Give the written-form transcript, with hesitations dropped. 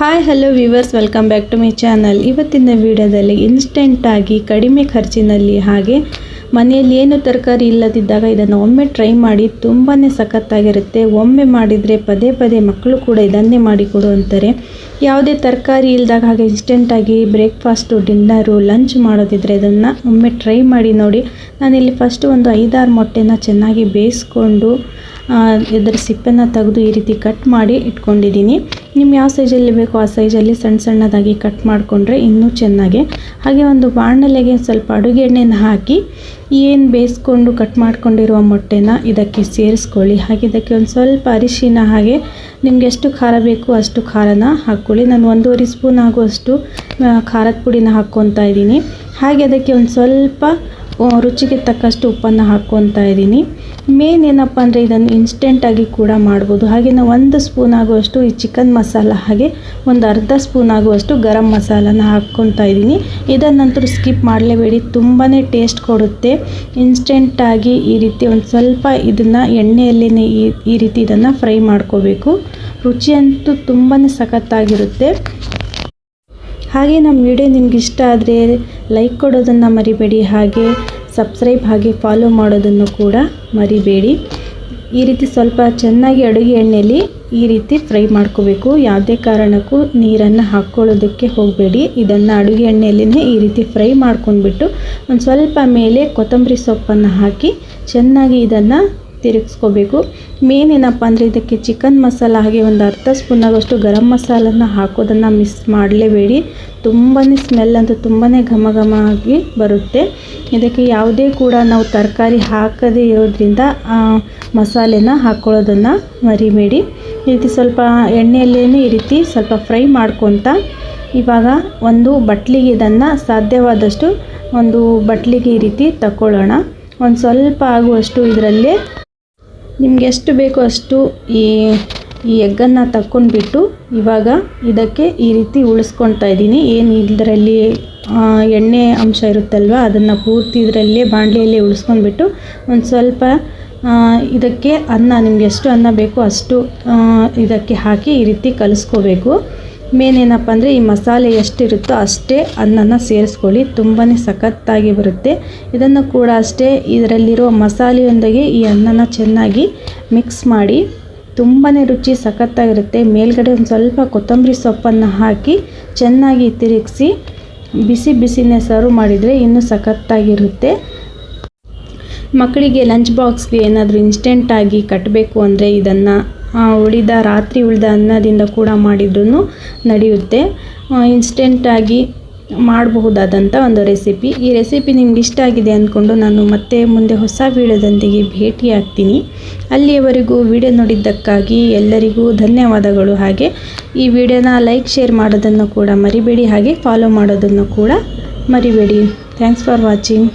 Hi hello viewers, welcome back to my channel. ಇವತ್ತಿನ ವಿಡಿಯೋದಲ್ಲಿ ಇನ್ಸ್ಟೆಂಟಾಗಿ ಕಡಿಮೆ ಖರ್ಚಿನಲ್ಲಿ ಹಾಗೆ ಮನೆಯಲ್ಲಿ ಏನು ತರಕಾರಿ ಇಲ್ಲದಿದ್ದಾಗ ಇದನ್ನು ಒಮ್ಮೆ ಟ್ರೈ ಮಾಡಿ. ತುಂಬಾ ಸಖತ್ತಾಗಿರುತ್ತೆ. ಒಮ್ಮೆ ಮಾಡಿದರೆ ಪದೇ ಪದೇ ಮಕ್ಕಳು ಕೂಡ ಇದನ್ನೇ ಮಾಡಿಕೊಡು ಅಂತಾರೆ. ಯಾವುದೇ ತರಕಾರಿ ಇಲ್ಲದಾಗ ಹಾಗೆ ಇನ್ಸ್ಟೆಂಟಾಗಿ ಬ್ರೇಕ್ಫಾಸ್ಟು, ಡಿನ್ನರು, ಲಂಚ್ ಮಾಡೋದಿದ್ರೆ ಇದನ್ನು ಒಮ್ಮೆ ಟ್ರೈ ಮಾಡಿ ನೋಡಿ. ನಾನಿಲ್ಲಿ ಫಸ್ಟು ಒಂದು 5-6 ಮೊಟ್ಟೆನ ಚೆನ್ನಾಗಿ ಬೇಯಿಸ್ಕೊಂಡು ಇದರ ಸಿಪ್ಪೆನ ತೆಗೆದು ಈ ರೀತಿ ಕಟ್ ಮಾಡಿ ಇಟ್ಕೊಂಡಿದ್ದೀನಿ. ನಿಮ್ಮ ಯಾವ ಸೈಜಲ್ಲಿ ಬೇಕೋ ಆ ಸೈಜಲ್ಲಿ ಸಣ್ಣ ಸಣ್ಣದಾಗಿ ಕಟ್ ಮಾಡಿಕೊಂಡ್ರೆ ಇನ್ನೂ ಚೆನ್ನಾಗಿ. ಹಾಗೆ ಒಂದು ಬಾಣಲೆಗೆ ಸ್ವಲ್ಪ ಅಡುಗೆ ಎಣ್ಣೆನ ಹಾಕಿ ಏನು ಬೇಯಿಸ್ಕೊಂಡು ಕಟ್ ಮಾಡ್ಕೊಂಡಿರುವ ಮೊಟ್ಟೆನ ಇದಕ್ಕೆ ಸೇರಿಸ್ಕೊಳ್ಳಿ. ಹಾಗೆ ಇದಕ್ಕೆ ಒಂದು ಸ್ವಲ್ಪ ಅರಿಶಿನ, ಹಾಗೆ ನಿಮ್ಗೆ ಎಷ್ಟು ಖಾರ ಬೇಕು ಅಷ್ಟು ಖಾರನ ಹಾಕ್ಕೊಳ್ಳಿ. ನಾನು 1.5 ಸ್ಪೂನ್ ಆಗುವಷ್ಟು ಖಾರದ ಪುಡಿನ ಹಾಕ್ಕೊತಾ ಇದ್ದೀನಿ. ಹಾಗೆ ಅದಕ್ಕೆ ಒಂದು ಸ್ವಲ್ಪ ರುಚಿಗೆ ತಕ್ಕಷ್ಟು ಉಪ್ಪನ್ನು ಹಾಕ್ಕೊತಾ ಇದ್ದೀನಿ. ಮೇನ್ ಏನಪ್ಪ ಅಂದರೆ ಇದನ್ನು ಇನ್ಸ್ಟೆಂಟಾಗಿ ಕೂಡ ಮಾಡ್ಬೋದು. ಹಾಗೆ ನಾವು 1 ಸ್ಪೂನ್ ಆಗುವಷ್ಟು ಈ ಚಿಕನ್ ಮಸಾಲ, ಹಾಗೆ ಒಂದು ಅರ್ಧ ಸ್ಪೂನ್ ಆಗುವಷ್ಟು ಗರಂ ಮಸಾಲನ ಹಾಕ್ಕೊತಾ ಇದ್ದೀನಿ. ಇದನ್ನಂತೂ ಸ್ಕಿಪ್ ಮಾಡಲೇಬೇಡಿ, ತುಂಬಾ ಟೇಸ್ಟ್ ಕೊಡುತ್ತೆ. ಇನ್ಸ್ಟೆಂಟಾಗಿ ಈ ರೀತಿ ಒಂದು ಸ್ವಲ್ಪ ಇದನ್ನು ಎಣ್ಣೆಯಲ್ಲೇ ಈ ರೀತಿ ಇದನ್ನು ಫ್ರೈ ಮಾಡ್ಕೋಬೇಕು. ರುಚಿ ಅಂತೂ ತುಂಬಾ ಸಖತ್ತಾಗಿರುತ್ತೆ. ಹಾಗೆ ನಮ್ಮ ವಿಡಿಯೋ ನಿಮ್ಗೆ ಇಷ್ಟ ಆದರೆ ಲೈಕ್ ಕೊಡೋದನ್ನು ಮರಿಬೇಡಿ. ಹಾಗೆ ಸಬ್ಸ್ಕ್ರೈಬ್ ಹಾಗೆ ಫಾಲೋ ಮಾಡೋದನ್ನು ಕೂಡ ಮರಿಬೇಡಿ. ಈ ರೀತಿ ಸ್ವಲ್ಪ ಚೆನ್ನಾಗಿ ಅಡುಗೆ ಎಣ್ಣೆಯಲ್ಲಿ ಈ ರೀತಿ ಫ್ರೈ ಮಾಡ್ಕೋಬೇಕು. ಯಾವುದೇ ಕಾರಣಕ್ಕೂ ನೀರನ್ನು ಹಾಕ್ಕೊಳ್ಳೋದಕ್ಕೆ ಹೋಗಬೇಡಿ. ಇದನ್ನು ಅಡುಗೆ ಎಣ್ಣೆಯಲ್ಲೇ ಈ ರೀತಿ ಫ್ರೈ ಮಾಡ್ಕೊಂಡ್ಬಿಟ್ಟು ಒಂದು ಸ್ವಲ್ಪ ಮೇಲೆ ಕೊತ್ತಂಬರಿ ಸೊಪ್ಪನ್ನು ಹಾಕಿ ಚೆನ್ನಾಗಿ ಇದನ್ನು ತಿರುಗಿಸ್ಕೋಬೇಕು. ಮೇನ್ ಏನಪ್ಪ ಅಂದರೆ ಇದಕ್ಕೆ ಚಿಕನ್ ಮಸಾಲ ಹಾಗೆ ಒಂದು ಅರ್ಧ ಸ್ಪೂನ್ ಆಗೋಷ್ಟು ಗರಂ ಮಸಾಲನ ಹಾಕೋದನ್ನು ಮಿಸ್ ಮಾಡಲೇಬೇಡಿ. ತುಂಬಾ ಸ್ಮೆಲ್ ಅಂತೂ ತುಂಬಾ ಘಮ ಘಮ ಆಗಿ ಬರುತ್ತೆ. ಇದಕ್ಕೆ ಯಾವುದೇ ಕೂಡ ನಾವು ತರಕಾರಿ ಹಾಕದೇ ಇರೋದ್ರಿಂದ ಮಸಾಲೆನ ಹಾಕ್ಕೊಳ್ಳೋದನ್ನು ಮರಿಬೇಡಿ. ಈ ರೀತಿ ಸ್ವಲ್ಪ ಎಣ್ಣೆಯಲ್ಲೇ ಈ ರೀತಿ ಸ್ವಲ್ಪ ಫ್ರೈ ಮಾಡ್ಕೊತ ಇವಾಗ ಒಂದು ಬಟ್ಲಿಗೆ ಇದನ್ನು ಸಾಧ್ಯವಾದಷ್ಟು ಒಂದು ಬಟ್ಲಿಗೆ ಈ ರೀತಿ ತಗೊಳ್ಳೋಣ. ಒಂದು ಸ್ವಲ್ಪ ಆಗುವಷ್ಟು ಇದರಲ್ಲೇ ನಿಮ್ಗೆ ಎಷ್ಟು ಬೇಕೋ ಅಷ್ಟು ಈ ಎಗ್ಗನ್ನು ತಕ್ಕೊಂಡ್ಬಿಟ್ಟು ಇವಾಗ ಇದಕ್ಕೆ ಈ ರೀತಿ ಉಳಿಸ್ಕೊಳ್ತಾ ಇದ್ದೀನಿ. ಏನು ಇದರಲ್ಲಿ ಎಣ್ಣೆ ಅಂಶ ಇರುತ್ತಲ್ವ ಅದನ್ನು ಪೂರ್ತಿ ಇದರಲ್ಲೇ ಬಾಣಲೆಯಲ್ಲೇ ಉಳಿಸ್ಕೊಂಡ್ಬಿಟ್ಟು ಒಂದು ಸ್ವಲ್ಪ ಇದಕ್ಕೆ ಅನ್ನ, ನಿಮ್ಗೆ ಎಷ್ಟು ಅನ್ನ ಬೇಕೋ ಅಷ್ಟು ಇದಕ್ಕೆ ಹಾಕಿ ಈ ರೀತಿ ಕಲಿಸ್ಕೋಬೇಕು. ಮೇನ್ ಏನಪ್ಪ ಅಂದರೆ ಈ ಮಸಾಲೆ ಎಷ್ಟಿರುತ್ತೋ ಅಷ್ಟೇ ಅನ್ನನ ಸೇರಿಸ್ಕೊಳ್ಳಿ. ತುಂಬಾ ಸಖತ್ತಾಗಿ ಬರುತ್ತೆ. ಇದನ್ನು ಕೂಡ ಅಷ್ಟೇ ಇದರಲ್ಲಿರೋ ಮಸಾಲೆಯೊಂದಿಗೆ ಈ ಅನ್ನನ ಚೆನ್ನಾಗಿ ಮಿಕ್ಸ್ ಮಾಡಿ ತುಂಬಾ ರುಚಿ ಸಖತ್ತಾಗಿರುತ್ತೆ. ಮೇಲ್ಗಡೆ ಒಂದು ಸ್ವಲ್ಪ ಕೊತ್ತಂಬರಿ ಸೊಪ್ಪನ್ನು ಹಾಕಿ ಚೆನ್ನಾಗಿ ತಿರುಗಿಸಿ ಬಿಸಿ ಬಿಸಿನೇ ಸರ್ವ್ ಮಾಡಿದರೆ ಇನ್ನೂ ಸಖತ್ತಾಗಿರುತ್ತೆ. ಮಕ್ಕಳಿಗೆ ಲಂಚ್ ಬಾಕ್ಸ್ಗೆ ಏನಾದರೂ ಇನ್ಸ್ಟೆಂಟಾಗಿ ಕಟ್ಟಬೇಕು ಅಂದರೆ ಇದನ್ನು ರಾತ್ರಿ ಉಳಿದ ಅನ್ನದಿಂದ ಕೂಡ ಮಾಡಿದ್ರೂ ನಡೆಯುತ್ತೆ. ಇನ್ಸ್ಟೆಂಟಾಗಿ ಮಾಡಬಹುದಾದಂಥ ಒಂದು ರೆಸಿಪಿ. ಈ ರೆಸಿಪಿ ನಿಮ್ಗೆ ಇಷ್ಟ ಆಗಿದೆ ಅಂದ್ಕೊಂಡು ನಾನು ಮತ್ತೆ ಮುಂದೆ ಹೊಸ ವಿಡಿಯೋದೊಂದಿಗೆ ಭೇಟಿ ಆಗ್ತೀನಿ. ಅಲ್ಲಿಯವರೆಗೂ ವಿಡಿಯೋ ನೋಡಿದ್ದಕ್ಕಾಗಿ ಎಲ್ಲರಿಗೂ ಧನ್ಯವಾದಗಳು. ಹಾಗೆ ಈ ವಿಡಿಯೋನ ಲೈಕ್, ಶೇರ್ ಮಾಡೋದನ್ನು ಕೂಡ ಮರಿಬೇಡಿ. ಹಾಗೆ ಫಾಲೋ ಮಾಡೋದನ್ನು ಕೂಡ ಮರಿಬೇಡಿ. Thanks for watching.